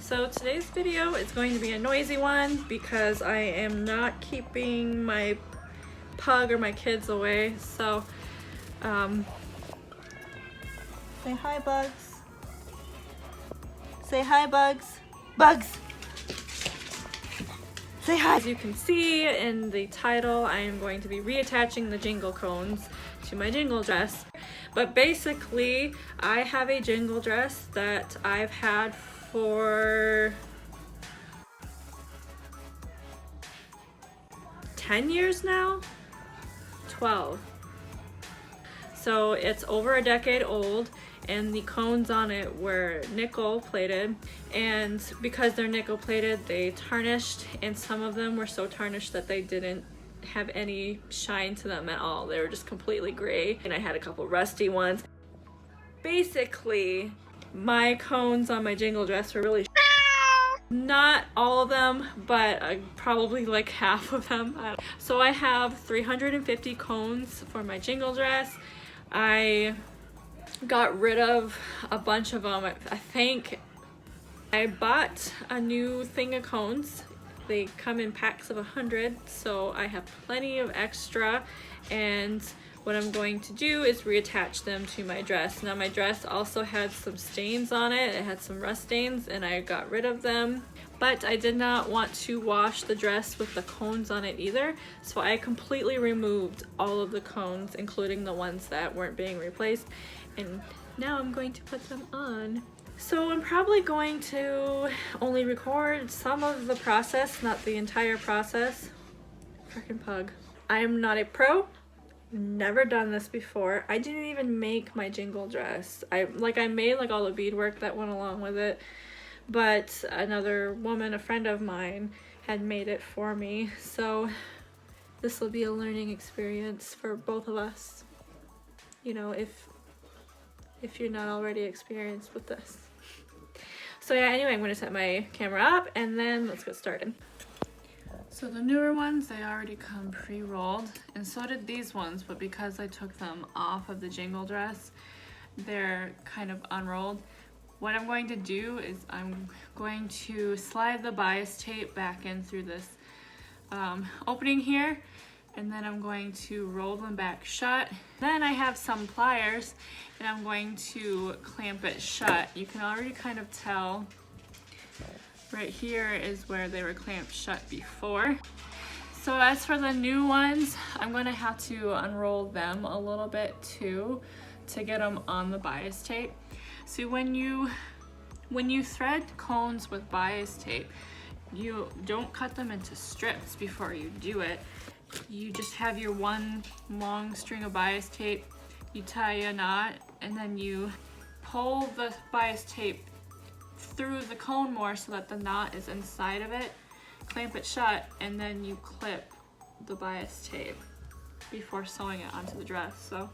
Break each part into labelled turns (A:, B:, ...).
A: So today's video is going to be a noisy one because I am not keeping my pug or my kids away. So, say hi, Bugs. Say hi, Bugs. Bugs! Say hi! As you can see in the title, I am going to be reattaching the jingle cones to my jingle dress. But basically, I have a jingle dress that I've had for 10 years now? 12. So it's over a decade old, and the cones on it were nickel plated, and because they're nickel plated, they tarnished, and some of them were so tarnished that they didn't have any shine to them at all. They were just completely gray, and I had a couple rusty ones. Basically, my cones on my jingle dress were really not all of them, but probably like half of them. So I have 350 cones for my jingle dress. I got rid of a bunch of them. I think I bought a new thing of cones. They come in packs of 100, so I have plenty of extra, and what I'm going to do is reattach them to my dress. Now my dress also had some stains on it. It had some rust stains, and I got rid of them. But I did not want to wash the dress with the cones on it either, so I completely removed all of the cones, including the ones that weren't being replaced, and now I'm going to put them on. So I'm probably going to only record some of the process, not the entire process. Frickin' pug. I am not a pro. Never done this before. I didn't even make my jingle dress. I made like all the beadwork that went along with it, but another woman, a friend of mine, had made it for me. So this will be a learning experience for both of us. You know, if you're not already experienced with this. So yeah, anyway, I'm gonna set my camera up and then let's get started. So the newer ones, they already come pre-rolled, and so did these ones, but because I took them off of the jingle dress, they're kind of unrolled. What I'm going to do is I'm going to slide the bias tape back in through this opening here, and then I'm going to roll them back shut. Then I have some pliers, and I'm going to clamp it shut. You can already kind of tell right here is where they were clamped shut before. So as for the new ones, I'm going to have to unroll them a little bit too to get them on the bias tape. See, when you thread cones with bias tape, you don't cut them into strips before you do it. You just have your one long string of bias tape, you tie a knot, and then you pull the bias tape through the cone more so that the knot is inside of it, clamp it shut, and then you clip the bias tape before sewing it onto the dress. So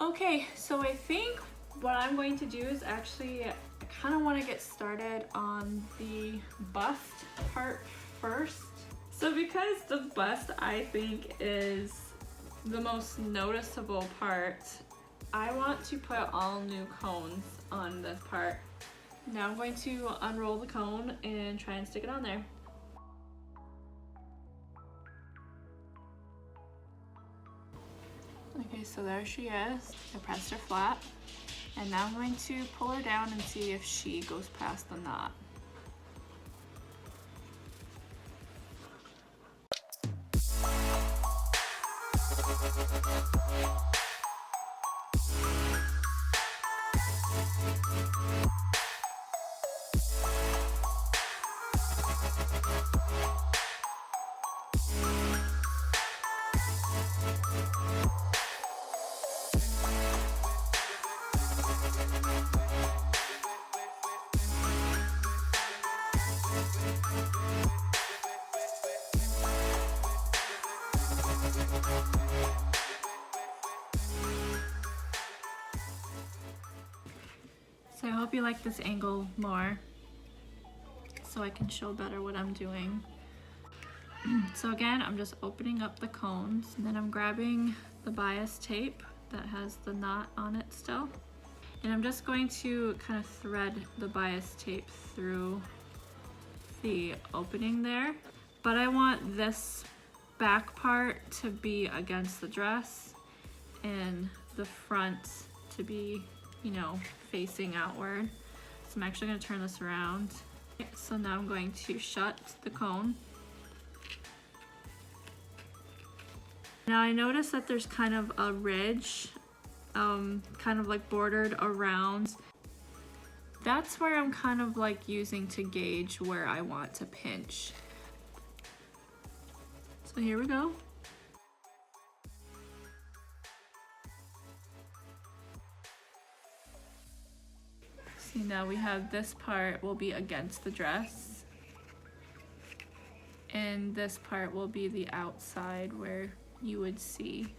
A: okay, so I think what I'm going to do is actually, I kind of want to get started on the bust part first. So because the bust, I think, is the most noticeable part, I want to put all new cones on this part. Now I'm going to unroll the cone and try and stick it on there. Okay, so there she is. I pressed her flat. And now I'm going to pull her down and see if she goes past the knot. So I hope you like this angle more so I can show better what I'm doing. So again, I'm just opening up the cones, and then I'm grabbing the bias tape that has the knot on it still. And I'm just going to kind of thread the bias tape through the opening there, but I want this back part to be against the dress and the front to be, you know, facing outward. So I'm actually going to turn this around. So now I'm going to shut the cone. Now I notice that there's kind of a ridge, kind of like bordered around. That's where I'm kind of like using to gauge where I want to pinch. So here we go. See, now we have this part will be against the dress, and this part will be the outside where you would see.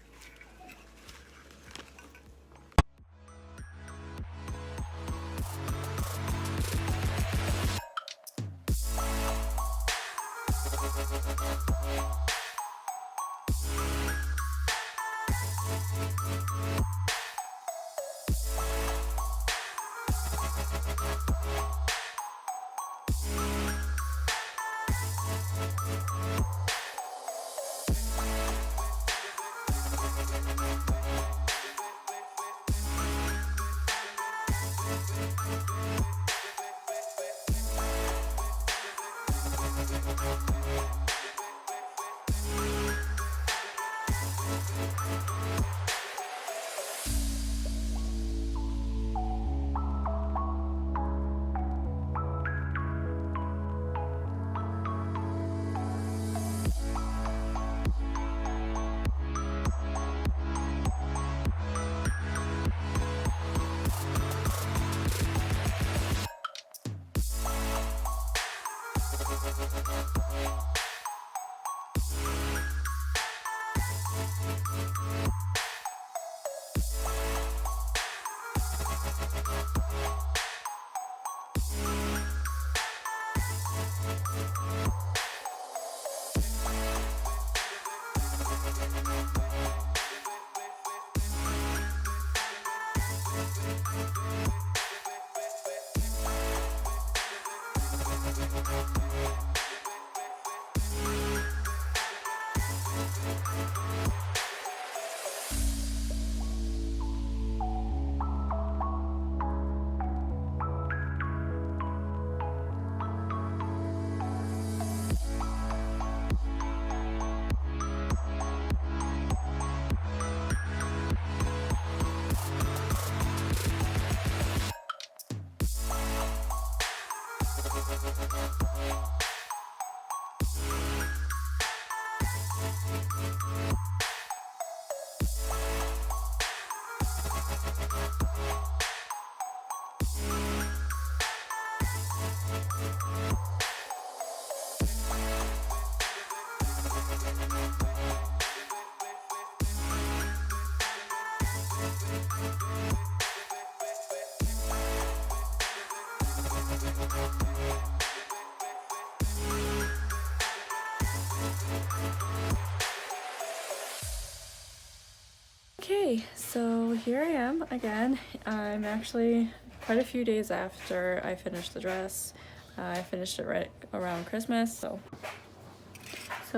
A: Okay, so here I am again. I'm actually quite a few days after I finished the dress. I finished it right around Christmas, so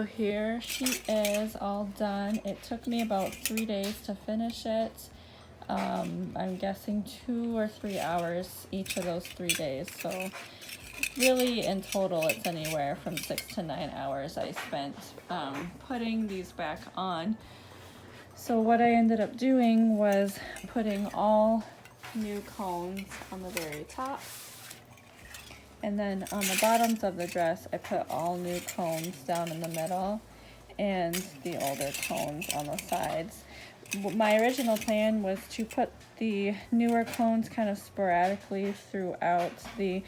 A: here she is all done. It took me about 3 days to finish it. I'm guessing 2 or 3 hours each of those 3 days. So really in total it's anywhere from 6 to 9 hours I spent putting these back on. So what I ended up doing was putting all new cones on the very top. And then on the bottoms of the dress, I put all new cones down in the middle and the older cones on the sides. My original plan was to put the newer cones kind of sporadically throughout the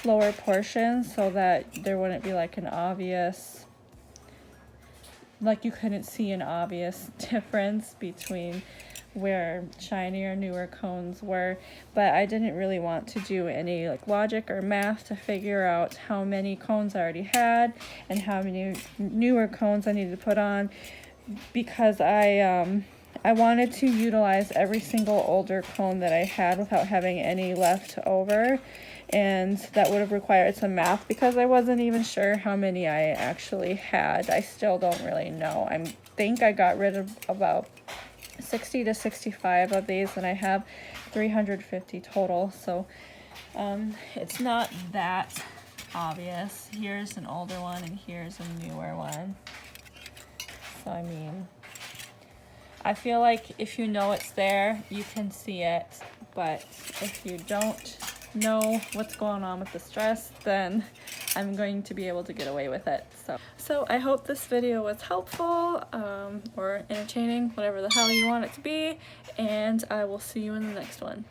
A: lower portion so that there wouldn't be like an obvious, like you couldn't see an obvious difference between where shinier newer cones were. But I didn't really want to do any like logic or math to figure out how many cones I already had and how many newer cones I needed to put on, because I wanted to utilize every single older cone that I had without having any left over. and that would have required some math because I wasn't even sure how many I actually had. I still don't really know. I think I got rid of about 60 to 65 of these, and I have 350 total, so it's not that obvious. Here's an older one and here's a newer one. So I mean, I feel like if you know it's there, you can see it, but if you don't know what's going on with this dress, then I'm going to be able to get away with it. So I hope this video was helpful or entertaining, whatever the hell you want it to be, and I will see you in the next one.